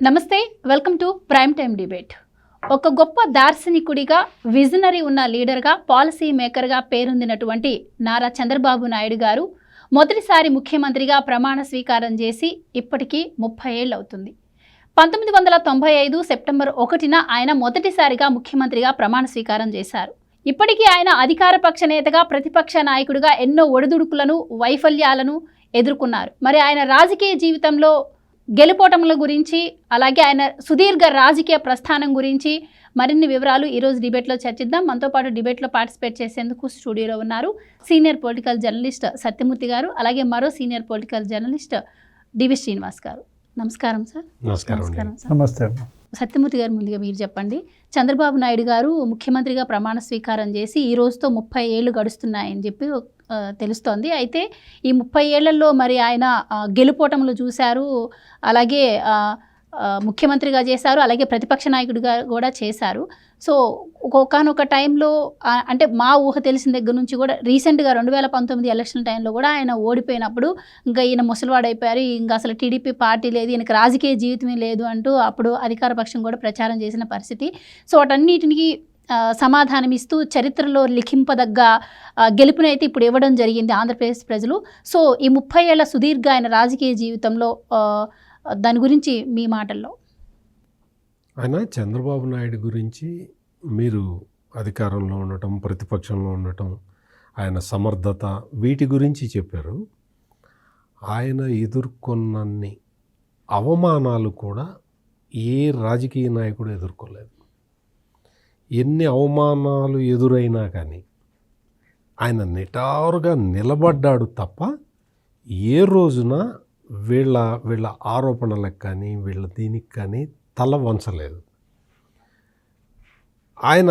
నమస్తే, welcome to prime time debate. ఒక గొప్ప దార్శనికుడిగా, విజనరీ ఉన్న లీడర్గా, పాలసీ మేకర్గా పేరొందినటువంటి నారా చంద్రబాబు నాయుడు గారు మొదటిసారి ముఖ్యమంత్రిగా ప్రమాణ స్వీకారం చేసి ఇప్పటికీ 30 ఏళ్ళు అవుతుంది. 1995 సెప్టెంబర్ 1న ఆయన మొదటిసారిగా ముఖ్యమంత్రిగా ప్రమాణ స్వీకారం చేశారు. ఇప్పటికీ ఆయన అధికార పక్ష నేతగా, ప్రతిపక్ష నాయకుడిగా ఎన్నో ఒడిదుడుకులను, వైఫల్యాలను ఎదుర్కొన్నారు. మరి ఆయన రాజకీయ జీవితంలో గెలుపోటముల గురించి, అలాగే ఆయన సుదీర్ఘ రాజకీయ ప్రస్థానం గురించి మరిన్ని వివరాలు ఈరోజు డిబేట్లో చర్చిద్దాం. మనతో పాటు డిబేట్లో పార్టిసిపేట్ చేసేందుకు స్టూడియోలో ఉన్నారు సీనియర్ పొలిటికల్ జర్నలిస్ట్ సత్యమూర్తి గారు, అలాగే మరో సీనియర్ పొలిటికల్ జర్నలిస్ట్ డివి శ్రీనివాస్ గారు. నమస్కారం సార్. నమస్కారం సార్. నమస్తే. సత్యమూర్తి గారు, ముందుగా మీరు చెప్పండి. చంద్రబాబు నాయుడు గారు ముఖ్యమంత్రిగా ప్రమాణ స్వీకారం చేసి ఈ రోజుతో 30 ఏళ్ళు గడుస్తున్నాయని చెప్పి తెలుస్తోంది. అయితే ఈ 30 ఏళ్లలో మరి ఆయన గెలుపోటములు చూశారు, అలాగే ముఖ్యమంత్రిగా చేశారు, అలాగే ప్రతిపక్ష నాయకుడిగా కూడా చేశారు. సో ఒకానొక టైంలో అంటే మా ఊహ తెలిసిన దగ్గర నుంచి కూడా రీసెంట్గా 2019 ఎలక్షన్ టైంలో కూడా ఆయన ఓడిపోయినప్పుడు ఇంకా ఈయన ముసలివాడైపోయారు, ఇంకా అసలు టీడీపీ పార్టీ లేదు, ఈయనకి రాజకీయ జీవితమే లేదు అంటూ అప్పుడు అధికార పక్షం కూడా ప్రచారం చేసిన పరిస్థితి. సో వాటన్నిటికి సమాధానమిస్తూ చరిత్రలో లిఖింపదగ్గ గెలుపునైతే ఇప్పుడు ఇవ్వడం జరిగింది ఆంధ్రప్రదేశ్ ప్రజలు. సో ఈ 30 ఏళ్ల సుదీర్ఘ ఆయన రాజకీయ జీవితంలో దాని గురించి మీ మాటల్లో. ఆయన చంద్రబాబు నాయుడు గురించి మీరు అధికారంలో ఉండటం, ప్రతిపక్షంలో ఉండటం, ఆయన సమర్థత, వీటి గురించి చెప్పారు. ఆయన ఎదుర్కొన్నన్ని అవమానాలు కూడా ఏ రాజకీయ నాయకుడు ఎదుర్కోలేదు. ఎన్ని అవమానాలు ఎదురైనా కానీ ఆయన నిటారుగా నిలబడ్డాడు తప్ప ఏ రోజున వీళ్ళ ఆరోపణలకు కానీ వీళ్ళ దీనికి కానీ తల వంచలేదు. ఆయన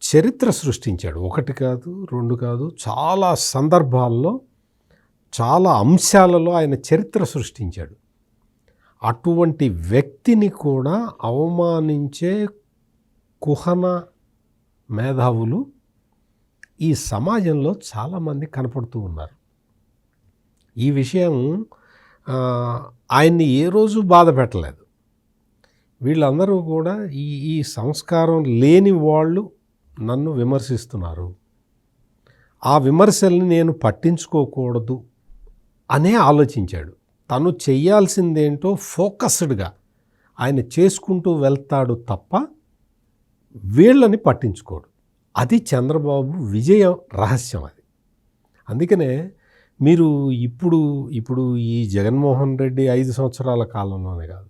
చరిత్ర సృష్టించాడు. 1 కాదు, 2 కాదు, చాలా సందర్భాల్లో, చాలా అంశాలలో ఆయన చరిత్ర సృష్టించాడు. అటువంటి వ్యక్తిని కూడా అవమానించే కుహన మేధావులు ఈ సమాజంలో చాలామంది కనపడుతూ ఉన్నారు. ఈ విషయం ఆయన్ని ఏ రోజు బాధ పెట్టలేదు. వీళ్ళందరూ కూడా ఈ సంస్కారం లేని వాళ్ళు నన్ను విమర్శిస్తున్నారు, ఆ విమర్శల్ని నేను పట్టించుకోకూడదు అనే ఆలోచించాడు. తను చెయ్యాల్సిందేంటో ఫోకస్డ్గా ఆయన చేసుకుంటూ వెళ్తాడు తప్ప వీళ్ళని పట్టించుకోడు. అది చంద్రబాబు విజయ రహస్యం. అది అందుకనే మీరు ఇప్పుడు ఈ జగన్మోహన్ రెడ్డి 5 సంవత్సరాల కాలంలోనే కాదు,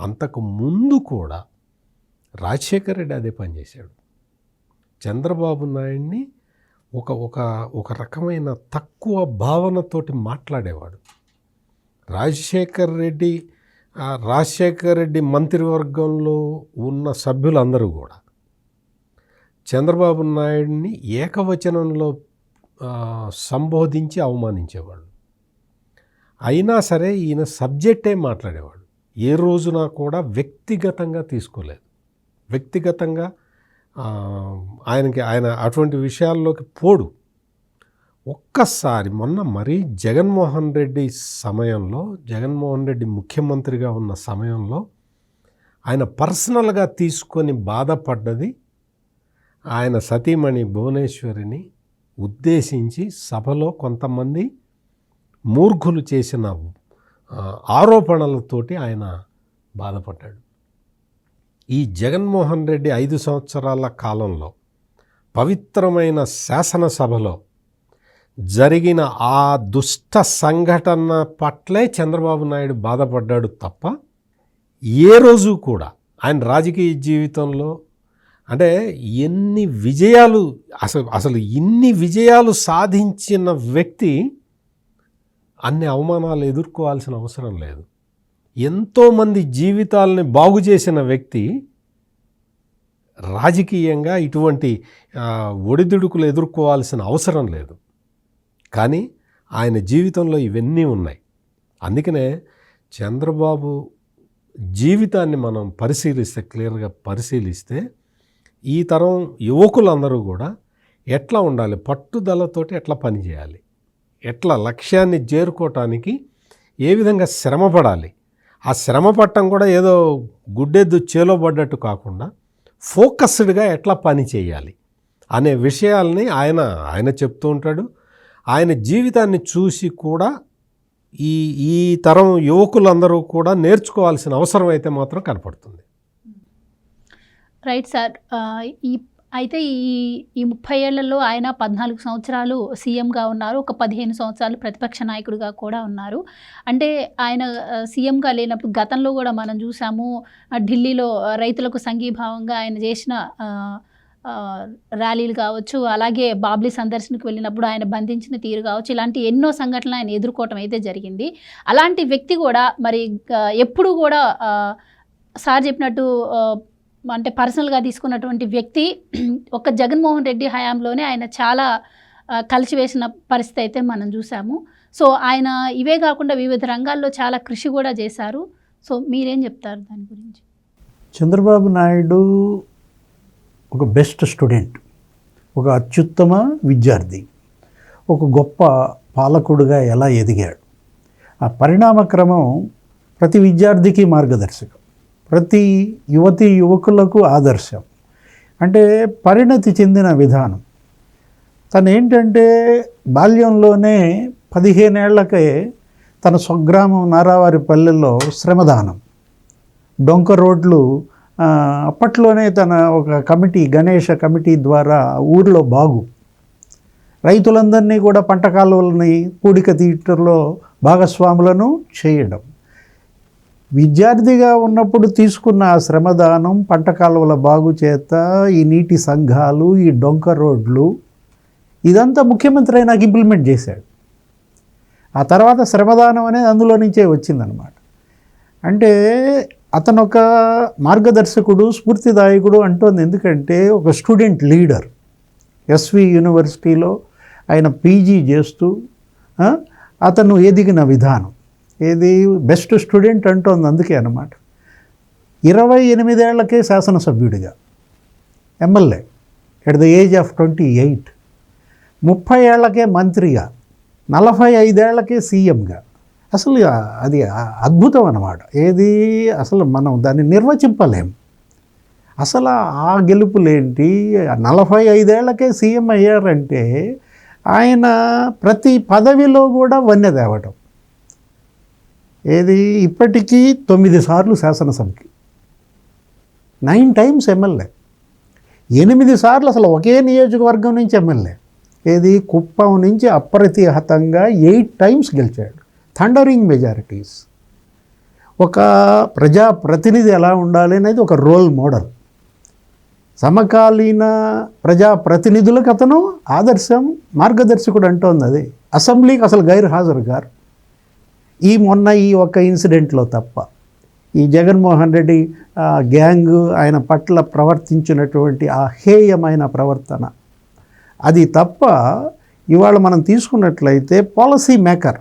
అంతకు ముందు కూడా రాజశేఖర రెడ్డి అదే పనిచేశాడు. చంద్రబాబు నాయుడిని ఒక రకమైన తక్కువ భావనతోటి మాట్లాడేవాడు. రాజశేఖర రెడ్డి మంత్రివర్గంలో ఉన్న సభ్యులందరూ కూడా చంద్రబాబు నాయుడిని ఏకవచనంలో సంబోధించి అవమానించేవాళ్ళు. అయినా సరే ఈయన సబ్జెక్టే మాట్లాడేవాడు. ఏ రోజున కూడా వ్యక్తిగతంగా తీసుకోలేదు. వ్యక్తిగతంగా ఆయన అటువంటి విషయాల్లోకి పోడు. ఒక్కసారి మొన్న మరీ జగన్మోహన్ రెడ్డి ముఖ్యమంత్రిగా ఉన్న సమయంలో ఆయన పర్సనల్గా తీసుకొని బాధపడ్డది ఆయన సతీమణి భువనేశ్వరిని ఉద్దేశించి సభలో కొంతమంది మూర్ఖులు చేసిన ఆరోపణలతోటి ఆయన బాధపడ్డాడు. ఈ జగన్మోహన్ రెడ్డి 5 సంవత్సరాల కాలంలో పవిత్రమైన శాసనసభలో జరిగిన ఆ దుష్ట సంఘటన పట్లే చంద్రబాబు నాయుడు బాధపడ్డాడు తప్ప ఏ రోజు కూడా ఆయన రాజకీయ జీవితంలో అంటే ఎన్ని విజయాలు అసలు ఇన్ని విజయాలు సాధించిన వ్యక్తి అన్ని అవమానాలు ఎదుర్కోవాల్సిన అవసరం లేదు. ఎంతోమంది జీవితాలని బాగు చేసిన వ్యక్తి రాజకీయంగా ఇటువంటి ఒడిదుడుకులు ఎదుర్కోవాల్సిన అవసరం లేదు. కానీ ఆయన జీవితంలో ఇవన్నీ ఉన్నాయి. అందుకనే చంద్రబాబు జీవితాన్ని మనం క్లియర్గా పరిశీలిస్తే ఈ తరం యువకులందరూ కూడా ఎట్లా ఉండాలి, పట్టుదలతోటి ఎట్లా పనిచేయాలి, ఎట్లా లక్ష్యాన్ని చేరుకోవటానికి ఏ విధంగా శ్రమపడాలి, ఆ శ్రమ పట్టం కూడా ఏదో గుడ్డెద్దు చేలో పడ్డట్టు కాకుండా ఫోకస్డ్గా ఎట్లా పని చేయాలి అనే విషయాల్ని ఆయన చెప్తూ ఉంటాడు. ఆయన జీవితాన్ని చూసి కూడా ఈ తరం యువకులందరూ కూడా నేర్చుకోవాల్సిన అవసరం అయితే మాత్రం కనపడుతుంది. Right sir. అయితే ఈ 30 ఏళ్లలో ఆయన 14 సంవత్సరాలు సీఎంగా ఉన్నారు, ఒక 15 సంవత్సరాలు ప్రతిపక్ష నాయకుడిగా కూడా ఉన్నారు. అంటే ఆయన సీఎంగా లేనప్పుడు గతంలో కూడా మనం చూసాము, ఢిల్లీలో రైతులకు సంఘీభావంగా ఆయన చేసిన ర్యాలీలు కావచ్చు, అలాగే బాబ్లీ సందర్శనకు వెళ్ళినప్పుడు ఆయన బంధించిన తీరు కావచ్చు, ఇలాంటి ఎన్నో సంఘటనలు ఆయన ఎదుర్కోవటం అయితే జరిగింది. అలాంటి వ్యక్తి కూడా మరి ఎప్పుడు కూడా సార్ చెప్పినట్టు అంటే పర్సనల్గా తీసుకున్నటువంటి వ్యక్తి ఒక జగన్మోహన్ రెడ్డి హయాంలోనే ఆయన చాలా కలిసివేసిన పరిస్థితి అయితే మనం చూసాము. సో ఆయన ఇవే కాకుండా వివిధ రంగాల్లో చాలా కృషి కూడా చేశారు. సో మీరేం చెప్తారు దాని గురించి? చంద్రబాబు నాయుడు ఒక బెస్ట్ స్టూడెంట్, ఒక అత్యుత్తమ విద్యార్థి, ఒక గొప్ప పాలకుడుగా ఎలా ఎదిగాడు, ఆ పరిణామ క్రమం ప్రతి విద్యార్థికి మార్గదర్శకం, ప్రతి యువకులకు ఆదర్శం. అంటే పరిణతి చెందిన విధానం. తను ఏంటంటే బాల్యంలోనే 15 ఏళ్లకే తన స్వగ్రామం నారావారి పల్లెల్లో శ్రమదానం, డొంక రోడ్లు, అప్పట్లోనే తన ఒక కమిటీ, గణేష కమిటీ ద్వారా ఊరిలో బాగు రైతులందరినీ కూడా పంట కాలువలని పూడిక తీయటంలో భాగస్వాములను చేయడం. విద్యార్థిగా ఉన్నప్పుడు తీసుకున్న ఆ శ్రమదానం, పంట కాలువల బాగు చేత, ఈ నీటి సంఘాలు, ఈ డొంక రోడ్లు, ఇదంతా ముఖ్యమంత్రి అయినాక ఇంప్లిమెంట్ చేశాడు. ఆ తర్వాత శ్రమదానం అనేది అందులో నుంచే వచ్చిందనమాట. అంటే అతను ఒక మార్గదర్శకుడు, స్ఫూర్తిదాయకుడు అంటోంది. ఎందుకంటే ఒక స్టూడెంట్ లీడర్. ఎస్వి యూనివర్సిటీలో ఆయన పీజీ చేస్తూ అతను ఎదిగిన విధానం ఏది బెస్ట్ స్టూడెంట్ అంటోంది. అందుకే అన్నమాట. 28 ఏళ్లకే శాసనసభ్యుడిగా, MLA at the age of 28, 30 ఏళ్లకే మంత్రిగా, 45 ఏళ్లకే సీఎంగా. అసలు అది అద్భుతం అన్నమాట. ఏది అసలు మనం దాన్ని నిర్వచింపలేం. అసలు ఆ గెలుపులేంటి, 45 ఏళ్లకే సీఎం అయ్యారంటే ఆయన ప్రతి పదవిలో కూడా వన్నె తేవటం. ఏది ఇప్పటికీ 9 సార్లు శాసనసభకి, 9 టైమ్స్ ఎమ్మెల్యే, 8 సార్లు అసలు ఒకే నియోజకవర్గం నుంచి ఎమ్మెల్యే. ఏది కుప్పం నుంచి అప్రతిహతంగా 8 టైమ్స్ గెలిచాడు, థండరింగ్ మెజారిటీస్. ఒక ప్రజాప్రతినిధి ఎలా ఉండాలి అనేది ఒక రోల్ మోడల్. సమకాలీన ప్రజాప్రతినిధులకు అతను ఆదర్శం, మార్గదర్శకుడు అంటోంది. అది అసెంబ్లీకి అసలు గైర్ హాజరు గారు. మొన్న ఈ ఒక్క ఇన్సిడెంట్లో తప్ప, ఈ జగన్మోహన్ రెడ్డి గ్యాంగ్ ఆయన పట్ల ప్రవర్తించినటువంటి ఆ హేయమైన ప్రవర్తన, అది తప్ప ఇవాళ మనం తీసుకున్నట్లయితే పాలసీ మేకర్.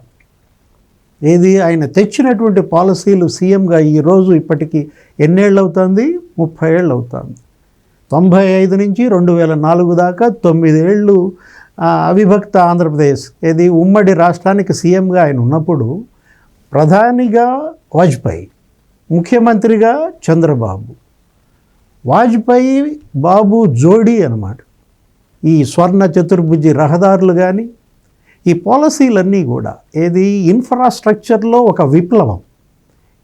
ఏది ఆయన తెచ్చినటువంటి పాలసీలు సీఎంగా ఈరోజు ఇప్పటికీ ఎన్నేళ్ళు అవుతుంది? 30 ఏళ్ళు అవుతుంది. 95 నుంచి 2004 దాకా 9 ఏళ్ళు అవిభక్త ఆంధ్రప్రదేశ్, ఏది ఉమ్మడి రాష్ట్రానికి సీఎంగా ఆయన ఉన్నప్పుడు ప్రధానిగా వాజ్పేయి, ముఖ్యమంత్రిగా చంద్రబాబు. వాజ్పేయి బాబు జోడీ అన్నమాట. ఈ స్వర్ణ చతుర్భుజి రహదారులు కానీ, ఈ పాలసీలన్నీ కూడా ఏది ఇన్ఫ్రాస్ట్రక్చర్లో ఒక విప్లవం.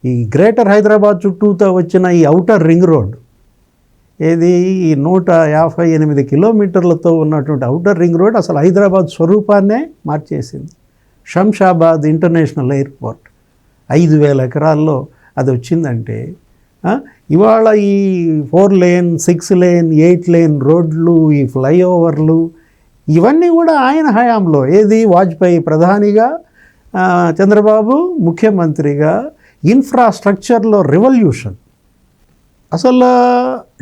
ఈ గ్రేటర్ హైదరాబాద్ చుట్టూతో వచ్చిన ఈ ఔటర్ రింగ్ రోడ్, ఏది ఈ 158 కిలోమీటర్లతో ఉన్నటువంటి ఔటర్ రింగ్ రోడ్ అసలు హైదరాబాద్ స్వరూపాన్నే మార్చేసింది. శంషాబాద్ ఇంటర్నేషనల్ ఎయిర్పోర్ట్ 5,000 ఎకరాల్లో అది వచ్చిందంటే, ఇవాళ ఈ 4 లేన్, 6 లేన్, 8 లేన్ రోడ్లు, ఈ ఫ్లైఓవర్లు, ఇవన్నీ కూడా ఆయన హయాంలో. ఏది వాజ్పేయి ప్రధానిగా, చంద్రబాబు ముఖ్యమంత్రిగా ఇన్ఫ్రాస్ట్రక్చర్లో రెవల్యూషన్. అసలు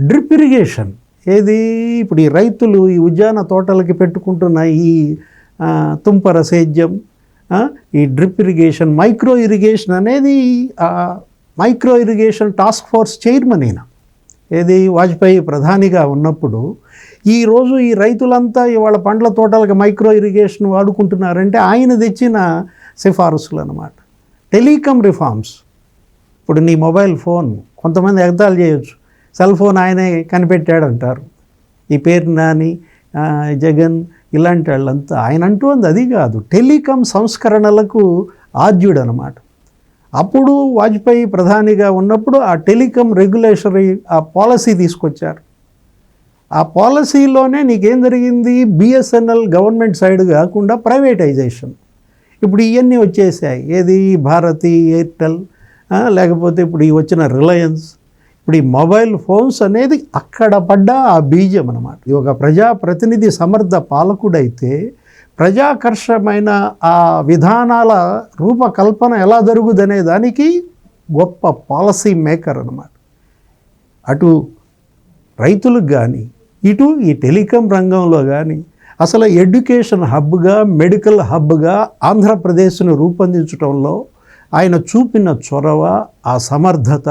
డ్రిప్ ఇరిగేషన్, ఏది ఇప్పుడు ఈ రైతులు ఈ ఉద్యాన తోటలకి పెట్టుకుంటున్న ఈ తుంపర సేద్యం, ఈ డ్రిప్ ఇరిగేషన్, మైక్రో ఇరిగేషన్ అనేది micro irrigation task force chairman అయినా, ఏది వాజ్పేయి ప్రధానిగా ఉన్నప్పుడు. ఈరోజు ఈ రైతులంతా ఇవాళ పండ్ల తోటలకు మైక్రో ఇరిగేషన్ వాడుకుంటున్నారంటే ఆయన తెచ్చిన సిఫారసులు అన్నమాట. టెలికాం రిఫార్మ్స్, ఇప్పుడు నీ మొబైల్ ఫోన్ కొంతమంది ఎగతాళి చేయొచ్చు, సెల్ ఫోన్ ఆయనే కనిపెట్టాడంటారు. ఈ పేరు నాని, జగన్ ఇలాంటి వాళ్ళంతా ఆయన అంటుంది అది కాదు, టెలికాం సంస్కరణలకు ఆద్యుడు అనమాట. అప్పుడు వాజ్పేయి ప్రధానిగా ఉన్నప్పుడు ఆ టెలికాం రెగ్యులేటరీ ఆ పాలసీ తీసుకొచ్చారు. ఆ పాలసీలోనే నీకేం జరిగింది, బిఎస్ఎన్ఎల్ గవర్నమెంట్ సైడ్ కాకుండా ప్రైవేటైజేషన్. ఇప్పుడు ఇవన్నీ వచ్చేసాయి, ఏది భారతి, ఎయిర్టెల్, లేకపోతే ఇప్పుడు ఈ వచ్చిన రిలయన్స్. ఇప్పుడు ఈ మొబైల్ ఫోన్స్ అనేది అక్కడ పడ్డ ఆ బీజం అన్నమాట. ఈ ఒక ప్రజాప్రతినిధి సమర్థ పాలకుడైతే ప్రజాకర్షమైన ఆ విధానాల రూపకల్పన ఎలా జరుగుదనే దానికి గొప్ప పాలసీ మేకర్ అన్నమాట. అటు రైతులకు కానీ, ఇటు ఈ టెలికాం రంగంలో కానీ అసలు ఎడ్యుకేషన్ హబ్గా, మెడికల్ హబ్గా ఆంధ్రప్రదేశ్ను రూపొందించడంలో ఆయన చూపిన చొరవ, ఆ సమర్థత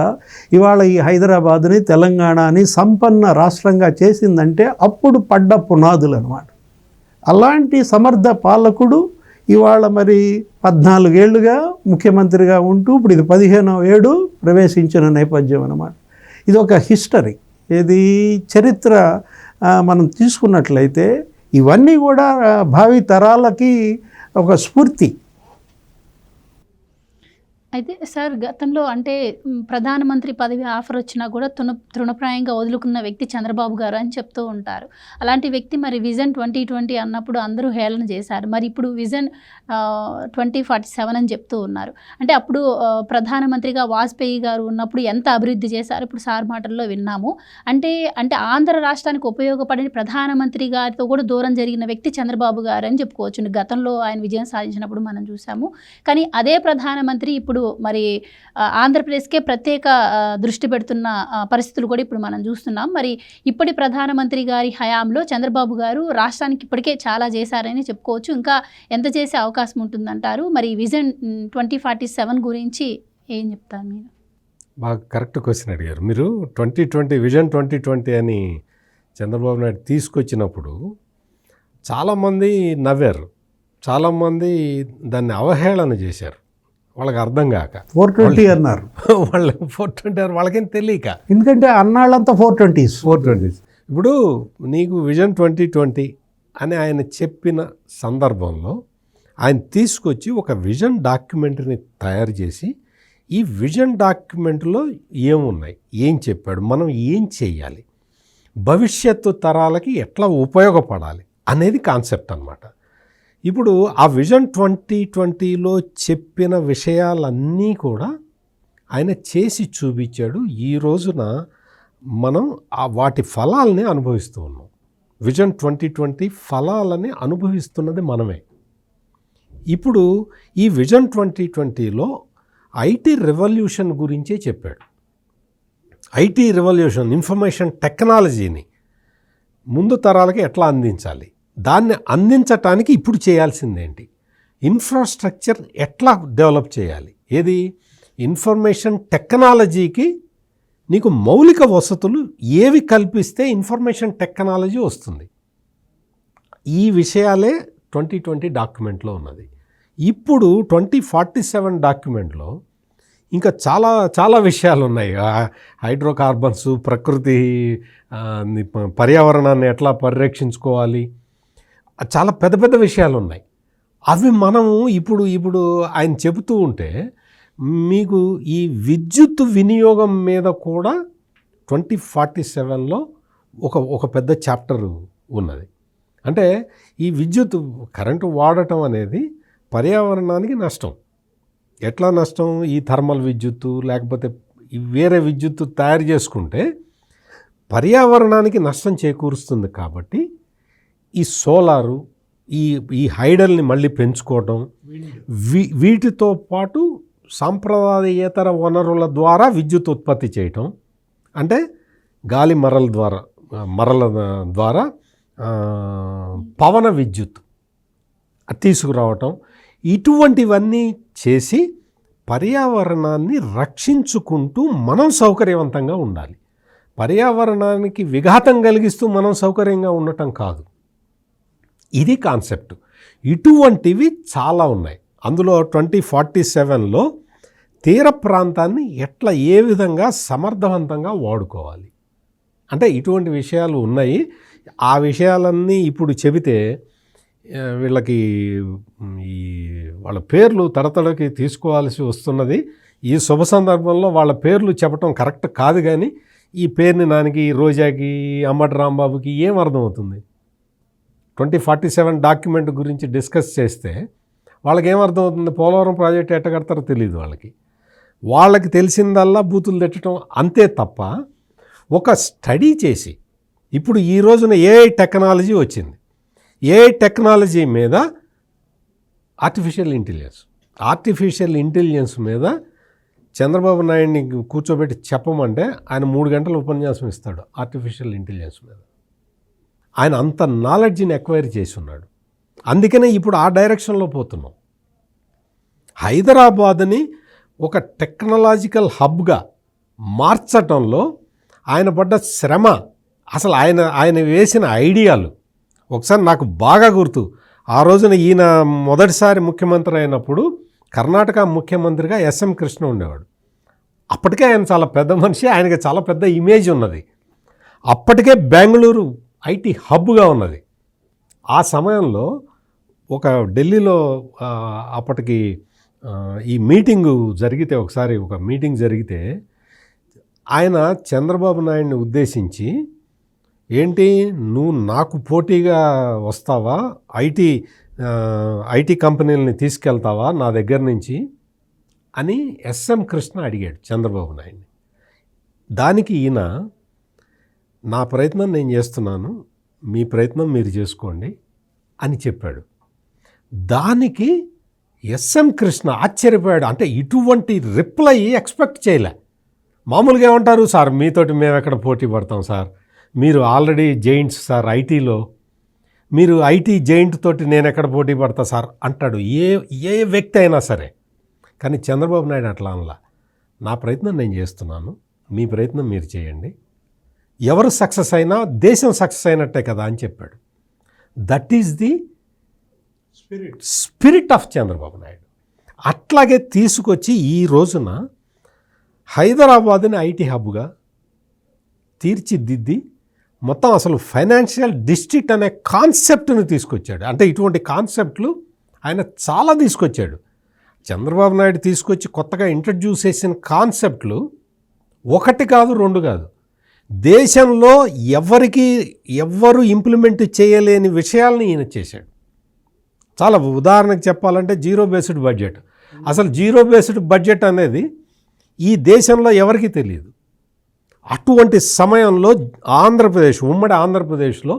ఇవాళ ఈ హైదరాబాద్ని, తెలంగాణని సంపన్న రాష్ట్రంగా చేసిందంటే అప్పుడు పడ్డ పునాదులు అన్నమాట. అలాంటి సమర్థ పాలకుడు ఇవాళ మరి 14 ఏళ్ళుగా ముఖ్యమంత్రిగా ఉంటూ ఇప్పుడు ఇది 15వ ఏడు ప్రవేశించిన నేపథ్యం అన్నమాట. ఇది ఒక హిస్టరీ, ఇది చరిత్ర మనం తీసుకున్నట్లయితే ఇవన్నీ కూడా భావి తరాలకి ఒక స్ఫూర్తి. అయితే సార్, గతంలో అంటే ప్రధానమంత్రి పదవి ఆఫర్ వచ్చినా కూడా తృణప్రాయంగా వదులుకున్న వ్యక్తి చంద్రబాబు గారు అని చెప్తూ ఉంటారు. అలాంటి వ్యక్తి మరి విజన్ 2020 అన్నప్పుడు అందరూ హేళన చేశారు. మరి ఇప్పుడు విజన్ 2047 అని చెప్తూ ఉన్నారు. అంటే అప్పుడు ప్రధానమంత్రిగా వాజ్పేయి గారు ఉన్నప్పుడు ఎంత అభివృద్ధి చేశారు ఇప్పుడు సార్ మాటల్లో విన్నాము. అంటే ఆంధ్ర రాష్ట్రానికి ఉపయోగపడిన ప్రధానమంత్రి గారితో కూడా దూరం జరిగిన వ్యక్తి చంద్రబాబు గారు అని చెప్పుకోవచ్చు. గతంలో ఆయన విజయం సాధించినప్పుడు మనం చూసాము. కానీ అదే ప్రధానమంత్రి ఇప్పుడు మరి ఆంధ్రప్రదేశ్కే ప్రత్యేక దృష్టి పెడుతున్న పరిస్థితులు కూడా ఇప్పుడు మనం చూస్తున్నాం. మరి ఇప్పటి ప్రధానమంత్రి గారి హయాంలో చంద్రబాబు గారు రాష్ట్రానికి ఇప్పటికే చాలా చేశారని చెప్పుకోవచ్చు. ఇంకా ఎంత చేసే అవకాశం ఉంటుందంటారు? మరి విజన్ 2047 గురించి ఏం చెప్తారు మీరు? బాగా కరెక్ట్ క్వశ్చన్ అడిగారు మీరు. 2020 విజన్ 2020 అని చంద్రబాబు నాయుడు తీసుకొచ్చినప్పుడు చాలామంది నవ్వారు, చాలామంది దాన్ని అవహేళన చేశారు. వాళ్ళకి అర్థం కాక 420 అన్నారు. వాళ్ళు 420 వాళ్ళకేం తెలియక, ఎందుకంటే అన్నాళ్ళంతా 420s. ఇప్పుడు నీకు విజన్ 2020 అని ఆయన చెప్పిన సందర్భంలో ఆయన తీసుకొచ్చి ఒక విజన్ డాక్యుమెంటరీని తయారు చేసి ఈ విజన్ డాక్యుమెంట్లో ఏమున్నాయి, ఏం చెప్పాడు, మనం ఏం చేయాలి, భవిష్యత్తు తరాలకి ఎట్లా ఉపయోగపడాలి అనేది కాన్సెప్ట్ అన్నమాట. ఇప్పుడు ఆ విజన్ 2020లో చెప్పిన విషయాలన్నీ కూడా ఆయన చేసి చూపించాడు. ఈ రోజున మనం వాటి ఫలాలని అనుభవిస్తూ ఉన్నాం. విజన్ 2020 ఫలాలని అనుభవిస్తున్నది మనమే. ఇప్పుడు ఈ విజన్ 2020లో ఐటీ రెవల్యూషన్ గురించే చెప్పాడు. ఐటీ రెవల్యూషన్, ఇన్ఫర్మేషన్ టెక్నాలజీని ముందు తరాలకి ఎట్లా అందించాలి, దాన్ని అందించటానికి ఇప్పుడు చేయాల్సిందేంటి, ఇన్ఫ్రాస్ట్రక్చర్ ఎట్లా డెవలప్ చేయాలి, ఏది ఇన్ఫర్మేషన్ టెక్నాలజీకి నీకు మౌలిక వసతులు ఏవి కల్పిస్తే ఇన్ఫర్మేషన్ టెక్నాలజీ వస్తుంది. ఈ విషయాలే 2020 డాక్యుమెంట్లో ఉన్నది. ఇప్పుడు 2047 డాక్యుమెంట్లో ఇంకా చాలా చాలా విషయాలు ఉన్నాయి. హైడ్రోకార్బన్స్, ప్రకృతి, పర్యావరణాన్ని ఎట్లా పరిరక్షించుకోవాలి, చాలా పెద్ద పెద్ద విషయాలు ఉన్నాయి. అవి మనము ఇప్పుడు ఆయన చెబుతూ ఉంటే మీకు ఈ విద్యుత్ వినియోగం మీద కూడా 2047లో ఒక పెద్ద చాప్టర్ ఉన్నది. అంటే ఈ విద్యుత్ కరెంటు వాడటం అనేది పర్యావరణానికి నష్టం. ఎట్లా నష్టం, ఈ థర్మల్ విద్యుత్తు లేకపోతే వేరే విద్యుత్తు తయారు చేసుకుంటే పర్యావరణానికి నష్టం చేకూరుస్తుంది. కాబట్టి ఈ సోలారు, ఈ హైడల్ని మళ్ళీ పెంచుకోవటం, వీటితో పాటు సాంప్రదాయేతర వనరుల ద్వారా విద్యుత్ ఉత్పత్తి చేయటం, అంటే గాలి మరల ద్వారా పవన విద్యుత్ తీసుకురావటం, ఇటువంటివన్నీ చేసి పర్యావరణాన్ని రక్షించుకుంటూ మనం సౌకర్యవంతంగా ఉండాలి. పర్యావరణానికి విఘాతం కలిగిస్తూ మనం సౌకర్యంగా ఉండటం కాదు. ఇది కాన్సెప్ట్. ఇటువంటివి చాలా ఉన్నాయి. అందులో 2047లో తీర ప్రాంతాన్ని ఎట్లా ఏ విధంగా సమర్థవంతంగా వాడుకోవాలి. అంటే ఇటువంటి విషయాలు ఉన్నాయి. ఆ విషయాలన్నీ ఇప్పుడు చెబితే వీళ్ళకి ఈ వాళ్ళ పేర్లు తడతడకి తీసుకోవాల్సి వస్తున్నది. ఈ శుభ సందర్భంలో వాళ్ళ పేర్లు చెప్పడం కరెక్ట్ కాదు, కానీ ఈ పేరుని నానికి, రోజాకి, అమ్మటి రాంబాబుకి ఏం అర్థమవుతుంది? 2047 డాక్యుమెంట్ గురించి డిస్కస్ చేస్తే వాళ్ళకి ఏమర్థమవుతుంది? పోలవరం ప్రాజెక్టు ఎట్ట కడతారో తెలియదు వాళ్ళకి తెలిసిందల్లా బూతులు తిట్టడం అంతే తప్ప ఒక స్టడీ చేసి, ఇప్పుడు ఈ రోజున ఏఐ టెక్నాలజీ వచ్చింది. ఏఐ టెక్నాలజీ మీద ఆర్టిఫిషియల్ ఇంటెలిజెన్స్ మీద చంద్రబాబు నాయుడిని కూర్చోబెట్టి చెప్పమంటే ఆయన 3 గంటల ఉపన్యాసం ఇస్తాడు ఆర్టిఫిషియల్ ఇంటెలిజెన్స్ మీద. ఆయన అంత నాలెడ్జ్ని ఎక్వైర్ చేసి ఉన్నాడు. అందుకనే ఇప్పుడు ఆ డైరెక్షన్లో పోతున్నాం. హైదరాబాద్ని ఒక టెక్నాలజికల్ హబ్గా మార్చటంలో ఆయన పడ్డ శ్రమ, అసలు ఆయన వేసిన ఐడియాలు ఒకసారి నాకు బాగా గుర్తు. ఆ రోజున ఈయన మొదటిసారి ముఖ్యమంత్రి అయినప్పుడు కర్ణాటక ముఖ్యమంత్రిగా ఎస్ఎం కృష్ణ ఉండేవాడు. అప్పటికే ఆయన చాలా పెద్ద మనిషి, ఆయనకి చాలా పెద్ద ఇమేజ్ ఉన్నది. అప్పటికే బెంగళూరు ఐటీ హబ్గా ఉన్నది. ఆ సమయంలో ఒక ఢిల్లీలో అప్పటికి ఈ మీటింగు జరిగితే, ఒకసారి ఒక మీటింగ్ జరిగితే ఆయన చంద్రబాబు నాయుడిని ఉద్దేశించి, ఏంటి నువ్వు నాకు పోటీగా వస్తావా, ఐటీ కంపెనీలని తీసుకెళ్తావా నా దగ్గర నుంచి అని ఎస్ఎం కృష్ణ అడిగాడు చంద్రబాబు నాయుడిని. దానికి ఈయన, నా ప్రయత్నం నేను చేస్తున్నాను, మీ ప్రయత్నం మీరు చేసుకోండి అని చెప్పాడు. దానికి ఎస్ఎం కృష్ణ ఆశ్చర్యపోయాడు. అంటే ఇటువంటి రిప్లై ఎక్స్పెక్ట్ చేయలే. మామూలుగా ఏమంటారు, సార్ మీతోటి మేము ఎక్కడ పోటీ పడతాం సార్, మీరు ఆల్రెడీ జైంట్స్ సార్ ఐటీలో, మీరు ఐటీ జైంట్ తోటి నేను ఎక్కడ పోటీ పడతా సార్ అంటాడు ఏ వ్యక్తి అయినా సరే. కానీ చంద్రబాబు నాయుడు అట్లా అనలా. నా ప్రయత్నం నేను చేస్తున్నాను, మీ ప్రయత్నం మీరు చేయండి, ఎవరు సక్సెస్ అయినా దేశం సక్సెస్ అయినట్టే కదా అని చెప్పాడు. That is the spirit of Chandrababu Naidu. అట్లాగే తీసుకొచ్చి ఈ రోజున హైదరాబాద్ని ఐటీ హబ్గా తీర్చిదిద్ది మొత్తం అసలు ఫైనాన్షియల్ డిస్ట్రిక్ట్ అనే కాన్సెప్ట్ని తీసుకొచ్చాడు. అంటే ఇటువంటి కాన్సెప్ట్లు ఆయన చాలా తీసుకొచ్చాడు. చంద్రబాబు నాయుడు తీసుకొచ్చి కొత్తగా ఇంట్రడ్యూస్ చేసిన కాన్సెప్ట్లు ఒకటి కాదు, 2 కాదు, దేశంలో ఎవ్వరు ఇంప్లిమెంట్ చేయలేని విషయాలని ఈయన చేశాడు. చాలా ఉదాహరణకు చెప్పాలంటే జీరో బేస్డ్ బడ్జెట్. అసలు జీరో బేస్డ్ బడ్జెట్ అనేది ఈ దేశంలో ఎవరికీ తెలియదు. అటువంటి సమయంలో ఉమ్మడి ఆంధ్రప్రదేశ్లో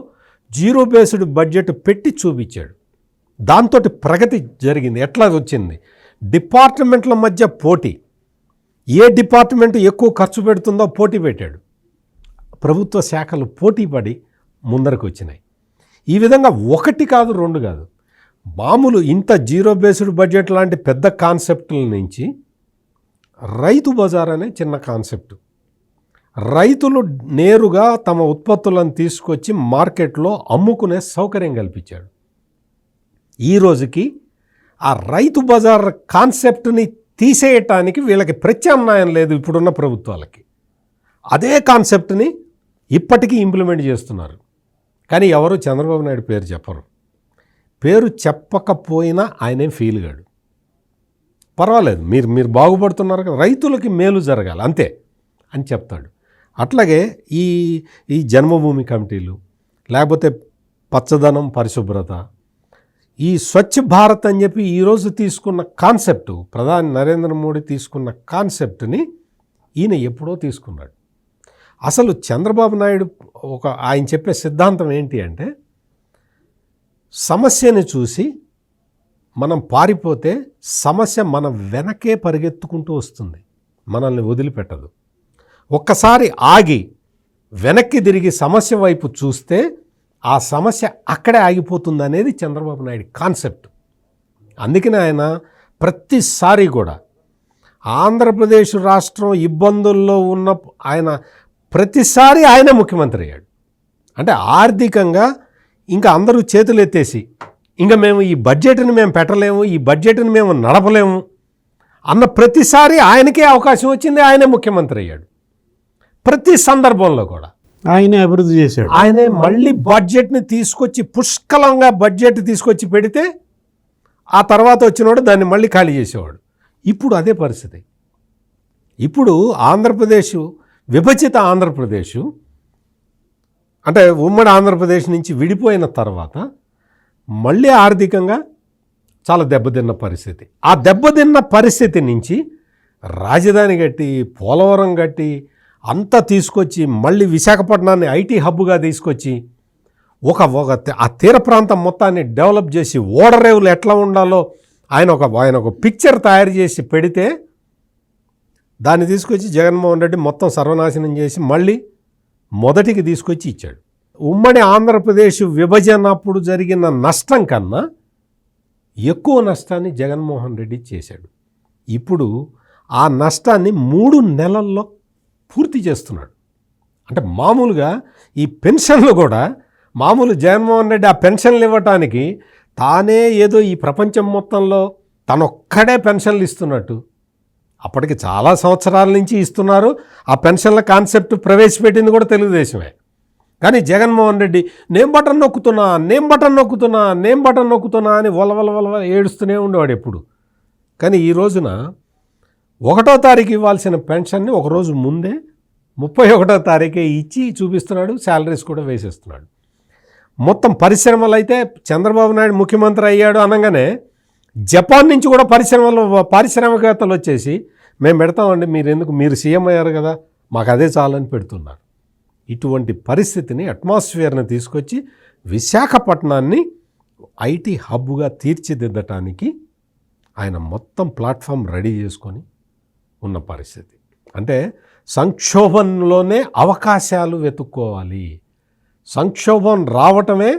జీరో బేస్డ్ బడ్జెట్ పెట్టి చూపించాడు. దాంతో ప్రగతి జరిగింది. ఎట్లా వచ్చింది? డిపార్ట్మెంట్ల మధ్య పోటీ, ఏ డిపార్ట్మెంట్ ఎక్కువ ఖర్చు పెడుతుందో పోటీ పెట్టాడు. ప్రభుత్వ శాఖలు పోటీ పడి ముందరకు వచ్చినాయి. ఈ విధంగా 1 కాదు 2 కాదు, మామూలు ఇంత జీరో బేస్డ్ బడ్జెట్ లాంటి పెద్ద కాన్సెప్టుల నుంచి రైతు బజార్ అనే చిన్న కాన్సెప్ట్, రైతులు నేరుగా తమ ఉత్పత్తులను తీసుకొచ్చి మార్కెట్లో అమ్ముకునే సౌకర్యం కల్పించాడు. ఈ రోజుకి ఆ రైతు బజార్ కాన్సెప్ట్ని తీసేయటానికి వీళ్ళకి ప్రత్యామ్నాయం లేదు ఇప్పుడున్న ప్రభుత్వాలకి. అదే కాన్సెప్ట్ని ఇప్పటికీ ఇంప్లిమెంట్ చేస్తున్నారు. కానీ ఎవరు చంద్రబాబు నాయుడు పేరు చెప్పరు. పేరు చెప్పకపోయినా ఆయనేం ఫీల్ కాడు. పర్వాలేదు, మీరు బాగుపడుతున్నారు కదా, రైతులకి మేలు జరగాలి అంతే అని చెప్తాడు. అట్లాగే ఈ జన్మభూమి కమిటీలు, లేకపోతే పచ్చదనం, పరిశుభ్రత, ఈ స్వచ్ఛ భారత్ అని చెప్పి ఈరోజు తీసుకున్న కాన్సెప్టు, ప్రధాని నరేంద్ర మోడీ తీసుకున్న కాన్సెప్ట్ని ఈయన ఎప్పుడో తీసుకున్నాడు. అసలు చంద్రబాబు నాయుడు ఆయన చెప్పే సిద్ధాంతం ఏంటి అంటే, సమస్యని చూసి మనం పారిపోతే సమస్య మన వెనకే పరిగెత్తుకుంటూ వస్తుంది, మనల్ని వదిలిపెట్టదు. ఒక్కసారి ఆగి వెనక్కి తిరిగి సమస్య వైపు చూస్తే ఆ సమస్య అక్కడే ఆగిపోతుంది అనేది చంద్రబాబు నాయుడు కాన్సెప్ట్. అందుకనే ఆయన ప్రతిసారి కూడా ఆంధ్రప్రదేశ్ రాష్ట్రం ఇబ్బందుల్లో ఉన్న ప్రతిసారి ఆయనే ముఖ్యమంత్రి అయ్యాడు. అంటే ఆర్థికంగా ఇంకా అందరూ చేతులు ఎత్తేసి, ఇంకా మేము ఈ బడ్జెట్ని మేము పెట్టలేము, ఈ బడ్జెట్ని మేము నడపలేము అన్న ప్రతిసారి ఆయనకే అవకాశం వచ్చింది, ఆయనే ముఖ్యమంత్రి అయ్యాడు. ప్రతి సందర్భంలో కూడా ఆయనే అభివృద్ధి చేశాడు. ఆయనే మళ్ళీ బడ్జెట్ని తీసుకొచ్చి పుష్కలంగా బడ్జెట్ తీసుకొచ్చి పెడితే ఆ తర్వాత వచ్చినవాడు దాన్ని మళ్ళీ ఖాళీ చేసేవాడు. ఇప్పుడు అదే పరిస్థితి. ఇప్పుడు ఆంధ్రప్రదేశ్, విభజిత ఆంధ్రప్రదేశ్ అంటే ఉమ్మడి ఆంధ్రప్రదేశ్ నుంచి విడిపోయిన తర్వాత మళ్ళీ ఆర్థికంగా చాలా దెబ్బతిన్న పరిస్థితి. ఆ దెబ్బతిన్న పరిస్థితి నుంచి రాజధాని కట్టి, పోలవరం కట్టి అంతా తీసుకొచ్చి మళ్ళీ విశాఖపట్నాన్ని ఐటీ హబ్గా తీసుకొచ్చి ఆ తీర ప్రాంతం మొత్తాన్ని డెవలప్ చేసి ఓడరేవులు ఎట్లా ఉండాలో ఆయన ఒక పిక్చర్ తయారు చేసి పెడితే దాన్ని తీసుకొచ్చి జగన్మోహన్ రెడ్డి మొత్తం సర్వనాశనం చేసి మళ్ళీ మొదటికి తీసుకొచ్చి ఇచ్చాడు. ఉమ్మడి ఆంధ్రప్రదేశ్ విభజన అప్పుడు జరిగిన నష్టం కన్నా ఎక్కువ నష్టాన్ని జగన్మోహన్ రెడ్డి చేశాడు. ఇప్పుడు ఆ నష్టాన్ని 3 నెలల్లో పూర్తి చేస్తున్నాడు. అంటే మామూలుగా ఈ పెన్షన్లు కూడా మామూలు జగన్మోహన్ రెడ్డి ఆ పెన్షన్లు ఇవ్వటానికి తానే ఏదో ఈ ప్రపంచం మొత్తంలో తనొక్కడే పెన్షన్లు ఇస్తున్నట్టు, అప్పటికి చాలా సంవత్సరాల నుంచి ఇస్తున్నారు. ఆ పెన్షన్ల కాన్సెప్ట్ ప్రవేశపెట్టింది కూడా తెలుగుదేశమే. కానీ జగన్మోహన్ రెడ్డి నేను బటన్ నొక్కుతున్నా అని వలవల ఏడుస్తూనే ఉండేవాడు ఎప్పుడు. కానీ ఈ రోజున 1వ తారీఖు ఇవ్వాల్సిన పెన్షన్ని ఒకరోజు ముందే 31వ తారీఖే ఇచ్చి చూపిస్తున్నాడు. శాలరీస్ కూడా వేసేస్తున్నాడు. మొత్తం పరిశ్రమలు అయితే చంద్రబాబు నాయుడు ముఖ్యమంత్రి అయ్యాడు అనగానే జపాన్ నుంచి కూడా పారిశ్రామికవేత్తలు వచ్చేసి మేము పెడతామండి, మీరు సీఎం అయ్యారు కదా, మాకు అదే చాలని పెడుతున్నారు. ఇటువంటి పరిస్థితిని, అట్మాస్ఫియర్ని తీసుకొచ్చి విశాఖపట్నాన్ని ఐటీ హబ్గా తీర్చిదిద్దటానికి ఆయన మొత్తం ప్లాట్ఫామ్ రెడీ చేసుకొని ఉన్న పరిస్థితి. అంటే సంక్షోభంలోనే అవకాశాలు వెతుక్కోవాలి. సంక్షోభం రావటమే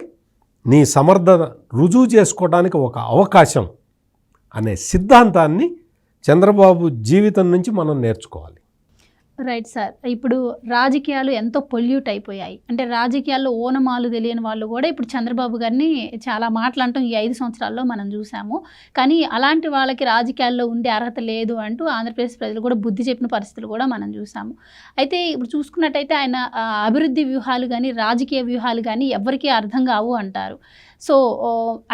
నీ సమర్థత రుజువు చేసుకోవడానికి ఒక అవకాశం అనే సిద్ధాంతాన్ని చంద్రబాబు జీవితం నుంచి మనం నేర్చుకోవాలి. Right sir. ఇప్పుడు రాజకీయాలు ఎంతో పొల్యూట్ అయిపోయాయి. అంటే రాజకీయాల్లో ఓనమాలు తెలియని వాళ్ళు కూడా ఇప్పుడు చంద్రబాబు గారిని చాలా మాట్లాడటం ఈ 5 సంవత్సరాల్లో మనం చూసాము. కానీ అలాంటి వాళ్ళకి రాజకీయాల్లో ఉండే అర్హత లేదు అంటూ ఆంధ్రప్రదేశ్ ప్రజలు కూడా బుద్ధి చెప్పిన పరిస్థితులు కూడా మనం చూసాము. అయితే ఇప్పుడు చూసుకున్నట్టయితే ఆయన అభివృద్ధి వ్యూహాలు కానీ రాజకీయ వ్యూహాలు కానీ ఎవరికీ అర్థం కావు అంటారు. సో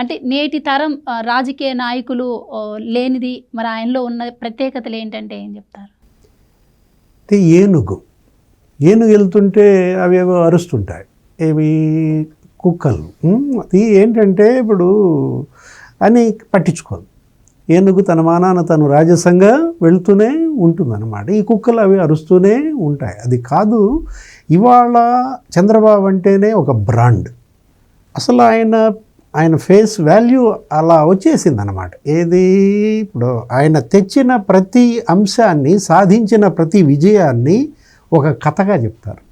అంటే నేటి తరం రాజకీయ నాయకులు లేనిది మరి ఆయనలో ఉన్న ప్రత్యేకతలు ఏంటంటే ఏం చెప్తారు? ఏనుగు వెళ్తుంటే అవేవో అరుస్తుంటాయి, ఏవి కుక్కలు. అది ఏంటంటే ఇప్పుడు అని పట్టించుకోదు. ఏనుగు తన మానాన తను రాజసంగా వెళ్తూనే ఉంటుందన్నమాట. ఈ కుక్కలు అవి అరుస్తూనే ఉంటాయి. అది కాదు, ఇవాళ చంద్రబాబు అంటేనే ఒక బ్రాండ్. అసలు ఆయన ఫేస్ వాల్యూ అలా వచ్చేసింది అన్నమాట. ఏది ఇప్పుడు ఆయన తెచ్చిన ప్రతి అంశాన్ని, సాధించిన ప్రతి విజయాన్ని ఒక కథగా చెప్తారు.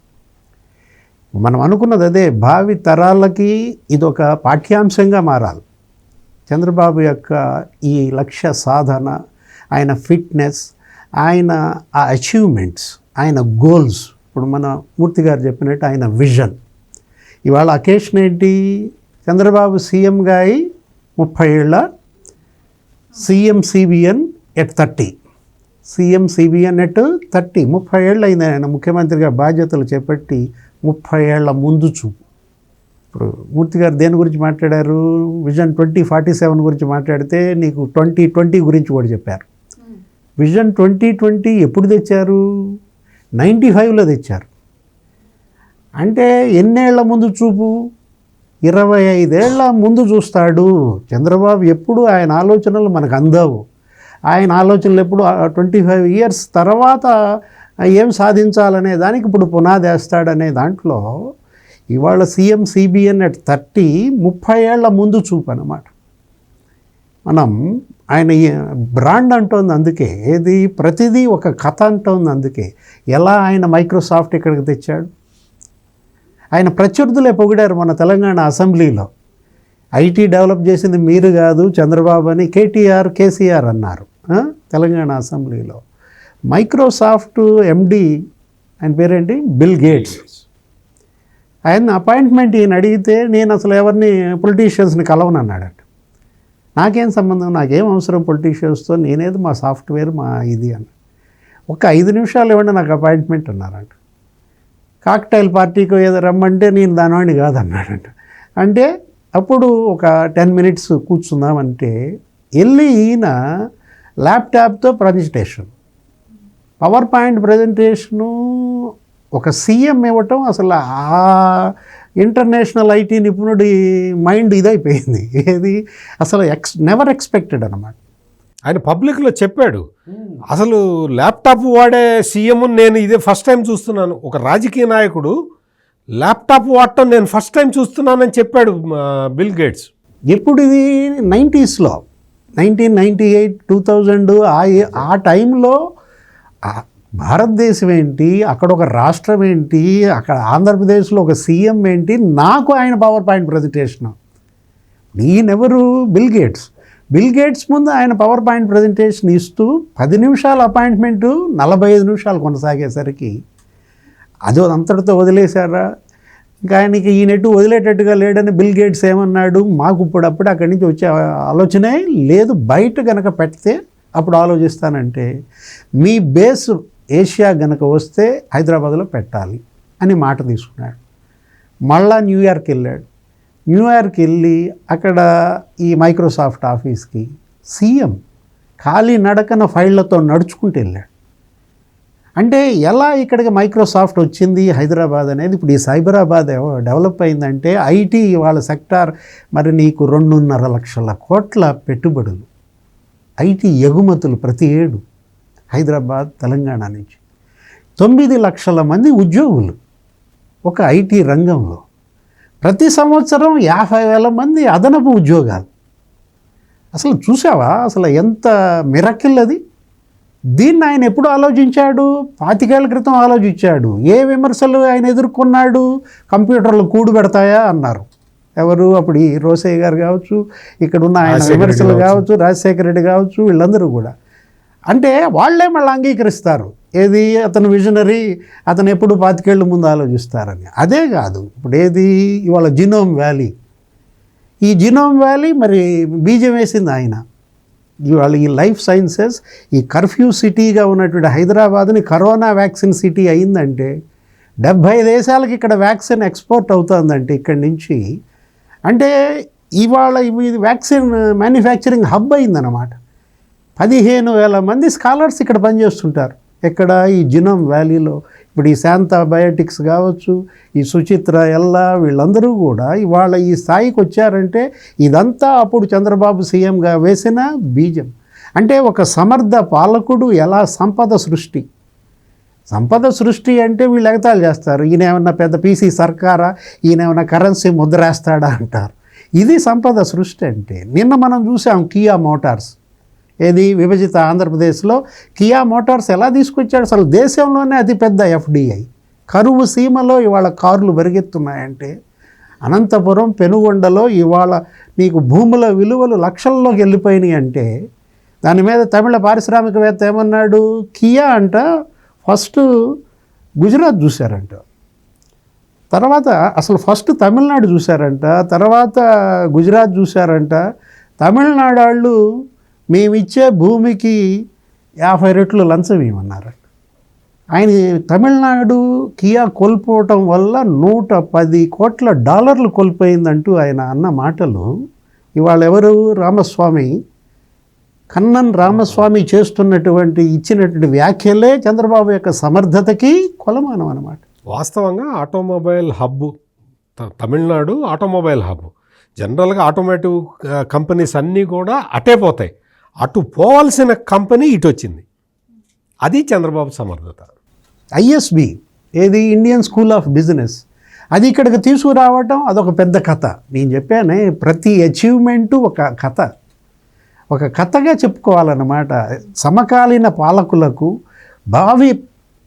మనం అనుకున్నది అదే, భావి తరాలకి ఇదొక పాఠ్యాంశంగా మారాలి. చంద్రబాబు యొక్క ఈ లక్ష్య సాధన, ఆయన ఫిట్నెస్, ఆయన ఆ అచీవ్మెంట్స్, ఆయన గోల్స్, ఇప్పుడు మన మూర్తి గారు చెప్పినట్టు ఆయన విజన్. ఇవాళ అకేషన్ ఏంటి? చంద్రబాబు సీఎంగా అయి 30 ఏళ్ళ CM CBN at 30, CM CBN at 30, 30 ఏళ్ళు అయింది ఆయన ముఖ్యమంత్రిగా బాధ్యతలు చేపట్టి. 30 ఏళ్ల ముందు చూపు. ఇప్పుడు మూర్తి గారు దేని గురించి మాట్లాడారు? విజన్ 2047 గురించి మాట్లాడితే నీకు 2020 గురించి కూడా చెప్పారు. విజన్ 2020 ఎప్పుడు తెచ్చారు? 95లో తెచ్చారు. అంటే ఎన్నేళ్ల ముందు చూపు? 25 ఏళ్ల ముందు చూస్తాడు చంద్రబాబు. ఎప్పుడు ఆయన ఆలోచనలు మనకు అందవు. ఆయన ఆలోచనలు ఎప్పుడు 25 ఇయర్స్ తర్వాత ఏం సాధించాలనే దానికి ఇప్పుడు పునాది వేస్తాడనే దాంట్లో ఇవాళ సీఎం సిబిఎన్ ఎట్ 30, 30 ఏళ్ల ముందు చూపు అన్నమాట. మనం ఆయన బ్రాండ్ అంటోంది అందుకే. ఏది ప్రతిదీ ఒక కథ అంటోంది అందుకే. ఎలా ఆయన మైక్రోసాఫ్ట్ ఇక్కడికి తెచ్చాడు? ఆయన ప్రత్యర్థులే పొగిడారు మన తెలంగాణ అసెంబ్లీలో. ఐటీ డెవలప్ చేసింది మీరు కాదు చంద్రబాబు అని కేసీఆర్ అన్నారు తెలంగాణ అసెంబ్లీలో. మైక్రోసాఫ్ట్ ఎండి ఆయన పేరేంటి? Bill gates. ఆయన అపాయింట్మెంట్ ఈయన అడిగితే నేను అసలు ఎవరిని పొలిటీషియన్స్ని కలవనన్నాడట. నాకేం సంబంధం, నాకేం అవసరం పొలిటీషియన్స్తో, నేనేది మా సాఫ్ట్వేర్ మా ఇది అని. ఒక 5 నిమిషాలు ఇవ్వండి నాకు అపాయింట్మెంట్ అన్నారంట. కాక్టైల్ పార్టీకి ఏదో రమ్మంటే నేను దానివాడిని కాదన్నాడంట. అంటే అప్పుడు ఒక 10 మినిట్స్ కూర్చుందామంటే వెళ్ళి ఈయన ల్యాప్టాప్తో ప్రజెంటేషన్, పవర్ పాయింట్ ప్రజెంటేషను ఒక సీఎం ఇవ్వటం అసలు ఆ ఇంటర్నేషనల్ ఐటీ నిపుణుడి మైండ్ ఇదైపోయింది. ఏది అసలు నెవర్ ఎక్స్పెక్టెడ్ అనమాట. ఆయన పబ్లిక్లో చెప్పాడు, అసలు ల్యాప్టాప్ వాడే సీఎం నేను ఇదే ఫస్ట్ టైం చూస్తున్నాను, ఒక రాజకీయ నాయకుడు ల్యాప్టాప్ వాడటం నేను ఫస్ట్ టైం చూస్తున్నానని చెప్పాడు బిల్ గేట్స్. ఎప్పుడు ఇది 90స్లో, 1998, 2000 ఆ టైంలో భారతదేశం ఏంటి, అక్కడ ఒక రాష్ట్రం ఏంటి, అక్కడ ఆంధ్రప్రదేశ్లో ఒక సీఎం ఏంటి, నాకు ఆయన పవర్ పాయింట్ ప్రజెంటేషన్. ఈయనెవరు? Bill Gates. బిల్ గేట్స్ ముందు ఆయన పవర్ పాయింట్ ప్రజెంటేషన్ ఇస్తూ 10 నిమిషాల అపాయింట్మెంటు 45 నిమిషాలు కొనసాగేసరికి అది అంతటితో వదిలేశారా? ఇంకా ఆయనకి ఈ నెట్టు వదిలేటట్టుగా లేడని బిల్ గేట్స్ ఏమన్నాడు, మాకు ఇప్పుడప్పుడు అక్కడి నుంచి వచ్చే ఆలోచనే లేదు, బయట గనక పెడితే అప్పుడు ఆలోచిస్తానంటే మీ బేస్ ఏషియా గనక వస్తే హైదరాబాద్లో పెట్టాలి అని మాట తీసుకున్నాడు. మళ్ళా న్యూయార్క్ వెళ్ళాడు. న్యూయార్క్ వెళ్ళి అక్కడ ఈ మైక్రోసాఫ్ట్ ఆఫీస్కి సీఎం ఖాళీ నడకన ఫైళ్లతో నడుచుకుంటూ వెళ్ళాడు. అంటే ఎలా ఇక్కడికి మైక్రోసాఫ్ట్ వచ్చింది హైదరాబాద్ అనేది, ఇప్పుడు ఈ సైబరాబాద్ డెవలప్ అయిందంటే ఐటీ వాళ్ళ సెక్టార్, మరి నీకు 2.5 లక్షల కోట్ల పెట్టుబడులు, ఐటీ ఎగుమతులు ప్రతి ఏడు హైదరాబాద్ తెలంగాణ నుంచి, 9 లక్షల మంది ఉద్యోగులు ఒక ఐటీ రంగంలో, ప్రతి సంవత్సరం 50,000 మంది అదనపు ఉద్యోగాలు. అసలు చూసావా అసలు ఎంత మిరకిల్ అది? దీన్ని ఆయన ఎప్పుడు ఆలోచించాడు? 25 ఏళ్ల క్రితం ఆలోచించాడు. ఏ విమర్శలు ఆయన ఎదుర్కొన్నాడు? కంప్యూటర్లు కూడు పెడతాయా అన్నారు. ఎవరు? అప్పుడు ఈ రోసయ్య గారు కావచ్చు, ఇక్కడ ఉన్న ఆయన విమర్శలు కావచ్చు, రాజశేఖర రెడ్డి కావచ్చు, వీళ్ళందరూ కూడా. అంటే వాళ్ళే మళ్ళీ అంగీకరిస్తారు, ఏది అతను విజనరీ, అతను ఎప్పుడు 25 ఏళ్ళ ముందు ఆలోచిస్తారని. అదే కాదు ఇప్పుడు ఏది ఇవాళ జినోమ్ వ్యాలీ, ఈ జినోమ్ వ్యాలీ మరి బీజం వేసింది ఆయన. ఇవాళ ఈ లైఫ్ సైన్సెస్, ఈ కర్ఫ్యూ సిటీగా ఉన్నటువంటి హైదరాబాద్ని కరోనా వ్యాక్సిన్ సిటీ అయిందంటే 70 దేశాలకి ఇక్కడ వ్యాక్సిన్ ఎక్స్పోర్ట్ అవుతుందంటే ఇక్కడి నుంచి, అంటే ఇవాళ ఇది వ్యాక్సిన్ మ్యానుఫ్యాక్చరింగ్ హబ్ అయిందన్నమాట. 15,000 మంది స్కాలర్స్ ఇక్కడ పనిచేస్తుంటారు. ఎక్కడ? ఈ జినోమ్ వ్యాలీలో. ఇప్పుడు ఈ శాంతా బయోటిక్స్ కావచ్చు, ఈ సుచిత్ర ఎల్లా, వీళ్ళందరూ కూడా ఇవాళ ఈ స్థాయికి వచ్చారంటే ఇదంతా అప్పుడు చంద్రబాబు సీఎంగా వేసిన బీజం. అంటే ఒక సమర్థ పాలకుడు ఎలా సంపద సృష్టి అంటే వీళ్ళు ఎగతాళి చేస్తారు, ఈయన ఏమన్నా పెద్ద పీసీ సర్కారా, ఈయన ఏమన్నా కరెన్సీ ముద్రేస్తాడా అంటారు. ఇది సంపద సృష్టి అంటే. నిన్న మనం చూసాం కియా మోటార్స్, ఏది విభజిత ఆంధ్రప్రదేశ్లో కియా మోటార్స్ ఎలా తీసుకొచ్చాడు? అసలు దేశంలోనే అతిపెద్ద ఎఫ్డిఐ. కరువు సీమలో ఇవాళ కార్లు పెరిగెత్తున్నాయంటే, అనంతపురం పెనుగొండలో ఇవాళ నీకు భూముల విలువలు లక్షల్లోకి వెళ్ళిపోయినాయి అంటే, దాని మీద తమిళ పారిశ్రామికవేత్త ఏమన్నాడు? కియా అంట ఫస్ట్ గుజరాత్ చూశారంట, తర్వాత అసలు ఫస్ట్ తమిళనాడు చూశారంట, తర్వాత గుజరాత్ చూశారంట. తమిళనాడు వాళ్ళు మేమిచ్చే భూమికి 50 రెట్లు లంచం ఇవ్వమన్నారంట. ఆయన తమిళనాడు కియా కోల్పోవటం వల్ల $110 కోట్ల కోల్పోయిందంటూ ఆయన అన్న మాటలు ఇవాళ ఎవరు? రామస్వామి, కన్నన్ రామస్వామి చేస్తున్నటువంటి ఇచ్చినటువంటి వ్యాఖ్యలే చంద్రబాబు యొక్క సమర్థతకి కొలమానం అన్నమాట. వాస్తవంగా automobile hub Tamil Nadu, automobile hub. జనరల్గా ఆటోమేటివ్ కంపెనీస్ అన్నీ కూడా అటే పోతాయి, అటు పోవాల్సిన కంపెనీ ఇటు వచ్చింది. అది చంద్రబాబు సమర్థత. ఐఎస్బి, ఏది ఇండియన్ స్కూల్ ఆఫ్ బిజినెస్, అది ఇక్కడికి తీసుకురావటం అదొక పెద్ద కథ. నేను చెప్పానే, ప్రతి అచీవ్మెంటు ఒక కథగా చెప్పుకోవాలన్నమాట. సమకాలీన పాలకులకు, భావి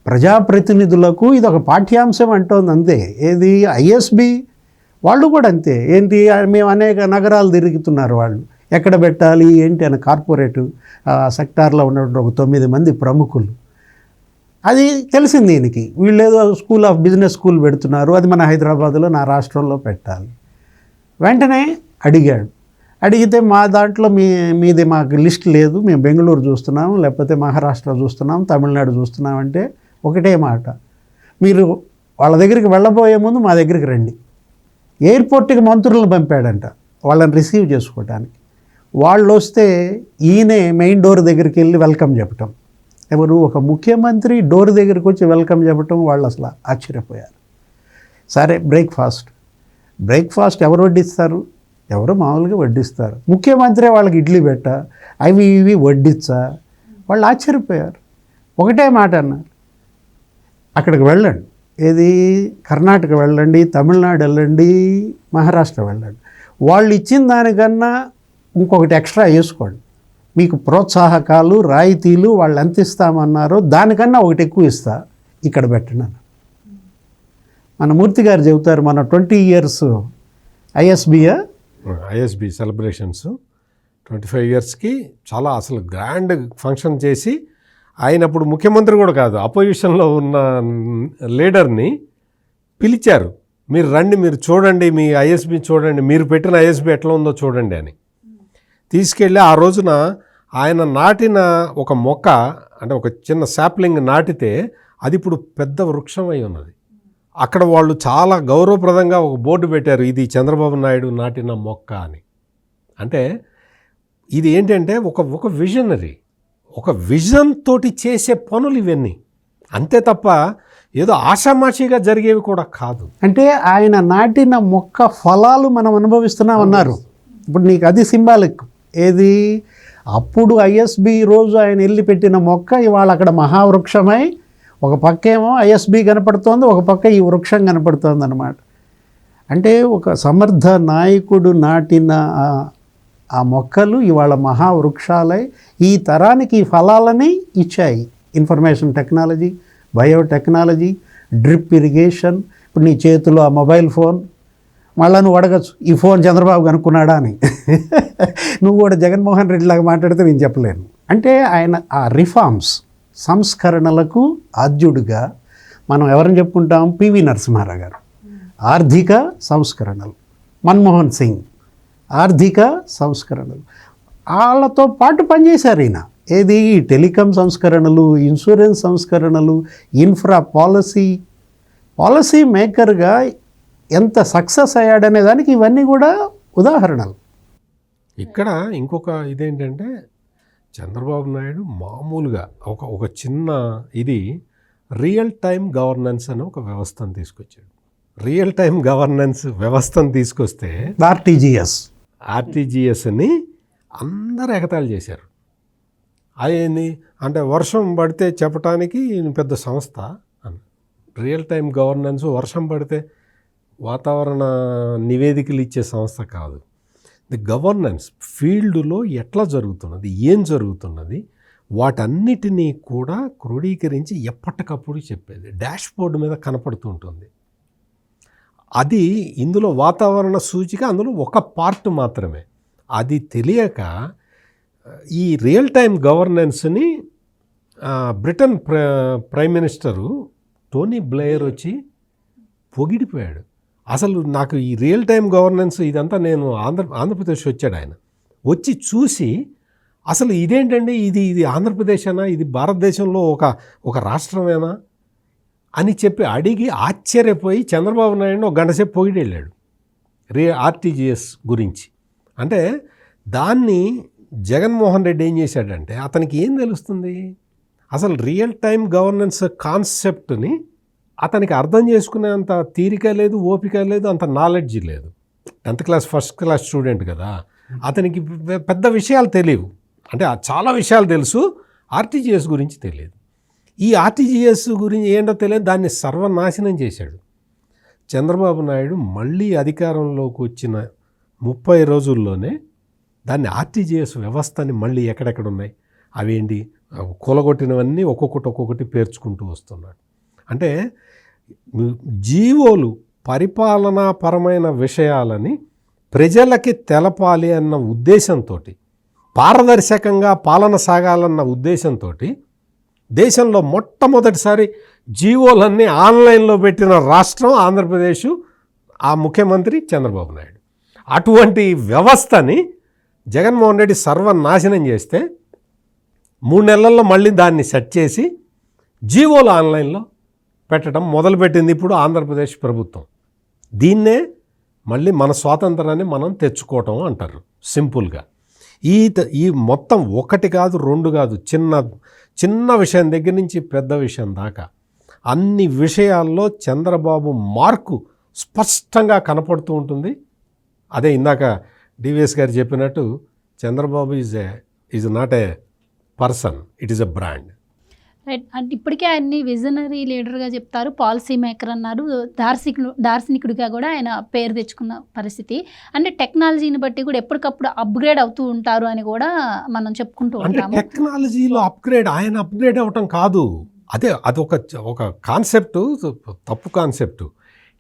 ప్రజాప్రతినిధులకు ఇది ఒక పాఠ్యాంశం అంటోంది అంతే. ఏది ఐఎస్బి వాళ్ళు కూడా అంతే. ఏంటి, మేము అనేక నగరాలు తిరుగుతున్నారు వాళ్ళు, ఎక్కడ పెట్టాలి ఏంటి అని కార్పొరేటు సెక్టార్లో ఉన్నటువంటి ఒక 9 మంది ప్రముఖులు. అది తెలిసింది దీనికి, వీళ్ళు ఏదో స్కూల్ ఆఫ్ బిజినెస్ స్కూల్ పెడుతున్నారు, అది మన హైదరాబాద్లో నా రాష్ట్రంలో పెట్టాలి. వెంటనే అడిగాడు, అడిగితే మా దాంట్లో మీది మాకు లిస్ట్ లేదు, మేము బెంగళూరు చూస్తున్నాం, లేకపోతే మహారాష్ట్ర చూస్తున్నాం, తమిళనాడు చూస్తున్నాం అంటే ఒకటే మాట, మీరు వాళ్ళ దగ్గరికి వెళ్ళబోయే ముందు మా దగ్గరికి రండి. ఎయిర్పోర్ట్కి మంత్రులను పంపాడంట వాళ్ళని రిసీవ్ చేసుకోవడానికి. వాళ్ళు వస్తే ఈయనే మెయిన్ డోర్ దగ్గరికి వెళ్ళి వెల్కమ్ చెప్పటం. ఎవరు ఒక ముఖ్యమంత్రి డోర్ దగ్గరికి వచ్చి వెల్కమ్ చెప్పటం, వాళ్ళు అసలు ఆశ్చర్యపోయారు. సరే బ్రేక్ఫాస్ట్ ఎవరు వడ్డిస్తారు? ఎవరు మామూలుగా వడ్డిస్తారు. ముఖ్యమంత్రి వాళ్ళకి ఇడ్లీ పెట్ట, అవి ఇవి వడ్డించా? వాళ్ళు ఆశ్చర్యపోయారు. ఒకటే మాట అన్నారు, అక్కడికి వెళ్ళండి, ఏది కర్ణాటక వెళ్ళండి, తమిళనాడు వెళ్ళండి, మహారాష్ట్ర వెళ్ళండి, వాళ్ళు ఇచ్చిన దానికన్నా ఇంకొకటి ఎక్స్ట్రా వేసుకోండి, మీకు ప్రోత్సాహకాలు రాయితీలు వాళ్ళు ఎంత ఇస్తామన్నారో దానికన్నా ఒకటి ఎక్కువ ఇస్తా, ఇక్కడ పెట్టండి అన్న. మన మూర్తి గారు చెబుతారు, మన 20 years ఐఎస్బి సెలబ్రేషన్స్ 25 yearsకి చాలా అసలు గ్రాండ్ ఫంక్షన్ చేసి, ఆయన అప్పుడు ముఖ్యమంత్రి కూడా కాదు, అపోజిషన్లో ఉన్న లీడర్ని పిలిచారు, మీరు రండి, మీరు చూడండి, మీ ఐఎస్బి చూడండి, మీరు పెట్టిన ఐఎస్బి ఎట్లా ఉందో చూడండి అని తీసుకెళ్ళి, ఆ రోజున ఆయన నాటిన ఒక మొక్క, అంటే ఒక చిన్న శాప్లింగ్ నాటితే అది ఇప్పుడు పెద్ద వృక్షం అయి ఉన్నది. అక్కడ వాళ్ళు చాలా గౌరవప్రదంగా ఒక బోర్డు పెట్టారు, ఇది చంద్రబాబు నాయుడు నాటిన మొక్క అని. అంటే ఇది ఏంటంటే ఒక విజనరీ, ఒక విజన్ తోటి చేసే పనులు ఇవన్నీ, అంతే తప్ప ఏదో ఆషామాషిగా జరిగేవి కూడా కాదు. అంటే ఆయన నాటిన మొక్క ఫలాలు మనం అనుభవిస్తున్నాం అన్నారు. ఇప్పుడు నీకు అది సింబాలిక్. ఏది అప్పుడు ఐఎస్బి రోజు ఆయన వెళ్ళి పెట్టిన మొక్క ఇవాళ అక్కడ మహావృక్షమై, ఒక పక్క ఏమో ఐఎస్బి కనపడుతోంది, ఒక పక్క ఈ వృక్షం కనపడుతోంది అన్నమాట. అంటే ఒక సమర్థ నాయకుడు నాటిన ఆ మొక్కలు ఇవాళ మహావృక్షాలై ఈ తరానికి ఈ ఫలాలని ఇచ్చాయి. Information technology, biotechnology, drip irrigation. ఇప్పుడు నీ చేతిలో ఆ మొబైల్ ఫోన్, మళ్ళీ నువ్వు అడగచ్చు ఈ ఫోన్ చంద్రబాబు కనుక్కున్నాడా అని. నువ్వు కూడా జగన్మోహన్ రెడ్డి లాగా మాట్లాడితే నేను చెప్పలేను. అంటే ఆయన ఆ రిఫార్మ్స్, సంస్కరణలకు ఆద్యుడిగా మనం ఎవరిని చెప్పుకుంటాం? పివి నరసింహారావు గారు ఆర్థిక సంస్కరణలు, మన్మోహన్ సింగ్ ఆర్థిక సంస్కరణలు, వాళ్ళతో పాటు పనిచేశారు ఈయన. ఏది టెలికాం సంస్కరణలు, ఇన్సూరెన్స్ సంస్కరణలు, ఇన్ఫ్రా పాలసీ మేకర్గా ఎంత సక్సెస్ అయ్యాడనే దానికి ఇవన్నీ కూడా ఉదాహరణలు. ఇక్కడ ఇంకొక ఇదేంటంటే చంద్రబాబు నాయుడు మామూలుగా ఒక చిన్న ఇది రియల్ టైం గవర్నెన్స్ అని ఒక వ్యవస్థను తీసుకొచ్చాడు. రియల్ టైం గవర్నెన్స్ వ్యవస్థను తీసుకొస్తే ఆర్టీజీఎస్ని అందరూ ఎగతాళి చేశారు. అదేంది అంటే వర్షం పడితే చెప్పడానికి పెద్ద సంస్థ అని. రియల్ టైం గవర్నెన్స్ వర్షం పడితే వాతావరణ నివేదికలు ఇచ్చే సంస్థ కాదు. ది గవర్నెన్స్ ఫీల్డ్లో ఎట్లా జరుగుతున్నది, ఏం జరుగుతున్నది, వాటన్నిటినీ కూడా క్రోడీకరించి ఎప్పటికప్పుడు చెప్పేది డాష్ బోర్డు మీద కనపడుతుంటుంది. అది ఇందులో వాతావరణ సూచిక అందులో ఒక పార్ట్ మాత్రమే. అది తెలియక ఈ రియల్ టైం గవర్నెన్స్ని Britain prime minister Tony Blair వచ్చి పొగిడిపోయాడు. అసలు నాకు ఈ రియల్ టైం గవర్నెన్స్ ఇదంతా నేను ఆంధ్రప్రదేశ్ వచ్చాడు ఆయన, వచ్చి చూసి అసలు ఇదేంటండి, ఇది ఆంధ్రప్రదేశేనా, ఇది భారతదేశంలో ఒక రాష్ట్రమేనా అని చెప్పి అడిగి ఆశ్చర్యపోయి చంద్రబాబు నాయుడు ఒక గంట సేపు పొగిడి వెళ్ళాడు ఆర్టీజీఎస్ గురించి. అంటే దాన్ని జగన్మోహన్ రెడ్డి ఏం చేశాడంటే, అతనికి ఏం తెలుస్తుంది అసలు రియల్ టైం గవర్నెన్స్ కాన్సెప్ట్ని అతనికి అర్థం చేసుకునేంత తీరిక లేదు, ఓపిక లేదు, అంత నాలెడ్జ్ లేదు. 10th class first class student కదా, అతనికి పెద్ద విషయాలు తెలియవు. అంటే చాలా విషయాలు తెలుసు, ఆర్టీజీఎస్ గురించి తెలియదు. ఈ ఆర్టీజీఎస్ గురించి ఏంటో తెలియదు, దాన్ని సర్వనాశనం చేశాడు. చంద్రబాబు నాయుడు మళ్ళీ అధికారంలోకి వచ్చిన 30 రోజుల్లోనే దాన్ని ఆర్టీజీఎస్ వ్యవస్థని మళ్ళీ ఎక్కడెక్కడ ఉన్నాయి అవేంటి కూలగొట్టినవన్నీ ఒక్కొక్కటి పేర్చుకుంటూ వస్తున్నాడు. అంటే జీవోలు పరిపాలనాపరమైన విషయాలని ప్రజలకి తెలపాలి అన్న ఉద్దేశంతో, పారదర్శకంగా పాలన సాగాలన్న ఉద్దేశంతో దేశంలో మొట్టమొదటిసారి జీవోలన్నీ ఆన్లైన్లో పెట్టిన రాష్ట్రం ఆంధ్రప్రదేశ్, ఆ ముఖ్యమంత్రి చంద్రబాబు నాయుడు. అటువంటి వ్యవస్థని జగన్మోహన్ రెడ్డి సర్వనాశనం చేస్తే 3 నెలల్లో మళ్ళీ దాన్ని సెట్ చేసి జీవోలు ఆన్లైన్లో పెట్టడం మొదలుపెట్టింది ఇప్పుడు ఆంధ్రప్రదేశ్ ప్రభుత్వం. దీన్నే మళ్ళీ మన స్వాతంత్రాన్ని మనం తెచ్చుకోవటం అంటారు సింపుల్గా. ఈ మొత్తం 1 కాదు 2 కాదు, చిన్న విషయం దగ్గర నుంచి పెద్ద విషయం దాకా అన్ని విషయాల్లో చంద్రబాబు మార్కు స్పష్టంగా కనపడుతూ ఉంటుంది. అదే ఇందాక డివిఎస్ గారు చెప్పినట్టు Chandrababu is not a person, it is a brand. Right. అంటే ఇప్పటికే ఆయన్ని విజనరీ లీడర్గా చెప్తారు, పాలసీ మేకర్ అన్నారు, దార్శనికుడిగా కూడా ఆయన పేరు తెచ్చుకున్న పరిస్థితి. అంటే టెక్నాలజీని బట్టి కూడా ఎప్పటికప్పుడు అప్గ్రేడ్ అవుతూ ఉంటారు అని కూడా మనం చెప్పుకుంటూ ఉంటాము. టెక్నాలజీలో ఆయన అప్గ్రేడ్ అవ్వటం కాదు, అది ఒక కాన్సెప్టు, తప్పు కాన్సెప్టు.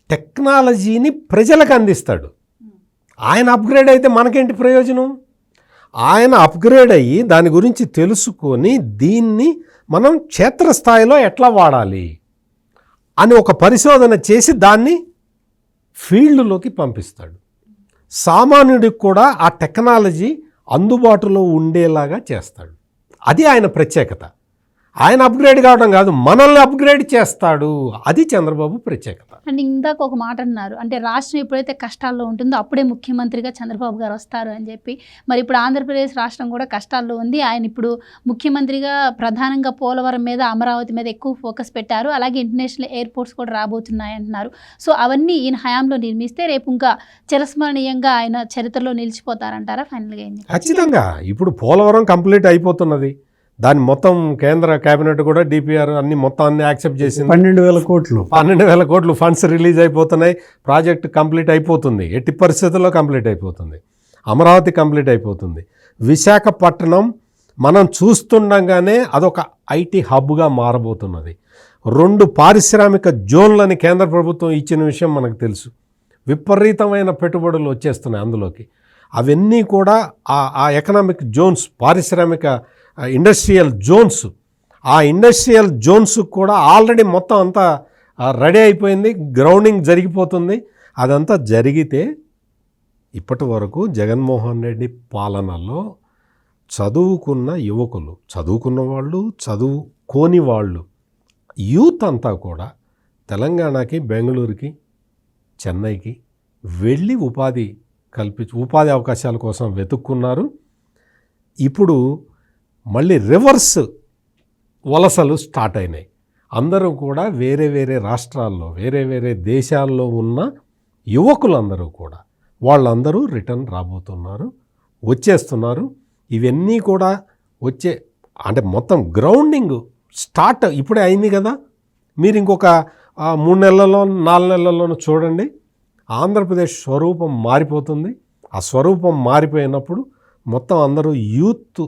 టెక్నాలజీని ప్రజలకు అందిస్తాడు. ఆయన అప్గ్రేడ్ అయితే మనకేంటి ప్రయోజనం? ఆయన అప్గ్రేడ్ అయ్యి దాని గురించి తెలుసుకొని దీన్ని మనం క్షేత్రస్థాయిలో ఎట్లా వాడాలి అని ఒక పరిశోధన చేసి దాన్ని ఫీల్డ్లోకి పంపిస్తాడు. సామాన్యుడికి కూడా ఆ టెక్నాలజీ అందుబాటులో ఉండేలాగా చేస్తాడు. అది ఆయన ప్రత్యేకత. ఆయన అప్గ్రేడ్ కావడం కాదు, మనల్ని అప్గ్రేడ్ చేస్తాడు. అది చంద్రబాబు ప్రత్యేకత. అండ్ ఇందాక ఒక మాట అన్నారు, అంటే రాష్ట్రం ఎప్పుడైతే కష్టాల్లో ఉంటుందో అప్పుడే ముఖ్యమంత్రిగా చంద్రబాబు గారు వస్తారు అని చెప్పి. మరి ఇప్పుడు ఆంధ్రప్రదేశ్ రాష్ట్రం కూడా కష్టాల్లో ఉంది. ఆయన ఇప్పుడు ముఖ్యమంత్రిగా ప్రధానంగా పోలవరం మీద, అమరావతి మీద ఎక్కువ ఫోకస్ పెట్టారు. అలాగే ఇంటర్నేషనల్ ఎయిర్పోర్ట్స్ కూడా రాబోతున్నాయి అంటున్నారు. సో అవన్నీ ఈయన హయాంలో నిర్మిస్తే రేపు ఇంకా చిరస్మరణీయంగా ఆయన చరిత్రలో నిలిచిపోతారంటారా ఫైనల్గా? ఖచ్చితంగా. ఇప్పుడు పోలవరం కంప్లీట్ అయిపోతున్నది. దాన్ని మొత్తం కేంద్ర కేబినెట్ కూడా డిపిఆర్ అన్ని మొత్తాన్ని యాక్సెప్ట్ చేసింది. 12,000 కోట్లు ఫండ్స్ రిలీజ్ అయిపోతున్నాయి. ప్రాజెక్ట్ కంప్లీట్ అయిపోతుంది, ఎట్టి పరిస్థితుల్లో కంప్లీట్ అయిపోతుంది. అమరావతి కంప్లీట్ అయిపోతుంది. విశాఖపట్నం మనం చూస్తుండగానే అదొక ఐటీ హబ్గా మారబోతున్నది. 2 పారిశ్రామిక జోన్లని కేంద్ర ప్రభుత్వం ఇచ్చిన విషయం మనకు తెలుసు. విపరీతమైన పెట్టుబడులు వచ్చేస్తున్నాయి అందులోకి. అవన్నీ కూడా ఆ ఎకనామిక్ జోన్స్, పారిశ్రామిక ఇండస్ట్రియల్ జోన్స్, ఆ ఇండస్ట్రియల్ జోన్స్ కూడా ఆల్రెడీ మొత్తం అంతా రెడీ అయిపోయింది. గ్రౌండింగ్ జరిగిపోతుంది. అదంతా జరిగితే ఇప్పటి వరకు జగన్మోహన్ రెడ్డి పాలనలో చదువుకున్న యువకులు, చదువుకున్న వాళ్ళు, చదువుకోని వాళ్ళు, యూత్ అంతా కూడా తెలంగాణకి, బెంగళూరుకి, చెన్నైకి వెళ్ళి ఉపాధి అవకాశాల కోసం వెతుక్కున్నారు. ఇప్పుడు మళ్ళీ రివర్స్ వలసలు స్టార్ట్ అయినాయి. అందరూ కూడా వేరే వేరే రాష్ట్రాల్లో, వేరే వేరే దేశాల్లో ఉన్న యువకులందరూ కూడా వాళ్ళందరూ రిటర్న్ రాబోతున్నారు, వచ్చేస్తున్నారు. ఇవన్నీ కూడా అంటే మొత్తం గ్రౌండింగ్ స్టార్ట్ ఇప్పుడే అయింది కదా. మీరు ఇంకొక 3 నెలల్లో 4 నెలల్లోనూ చూడండి, ఆంధ్రప్రదేశ్ స్వరూపం మారిపోతుంది. ఆ స్వరూపం మారిపోయినప్పుడు మొత్తం అందరూ యూత్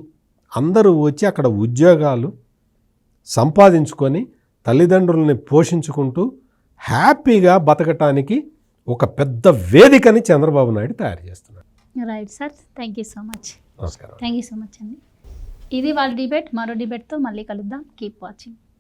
అందరూ వచ్చి అక్కడ ఉద్యోగాలు సంపాదించుకొని తల్లిదండ్రులని పోషించుకుంటూ హ్యాపీగా బతకటానికి ఒక పెద్ద వేదికని చంద్రబాబు నాయుడు తయారు చేస్తున్నారు. Right sir, thank you so much. నమస్కారం. థ్యాంక్ యూ సో మచ్ అండి. ఇది వాళ్ళ డిబేట్. మరో డిబేట్తో మళ్ళీ కలుద్దాం. Keep watching.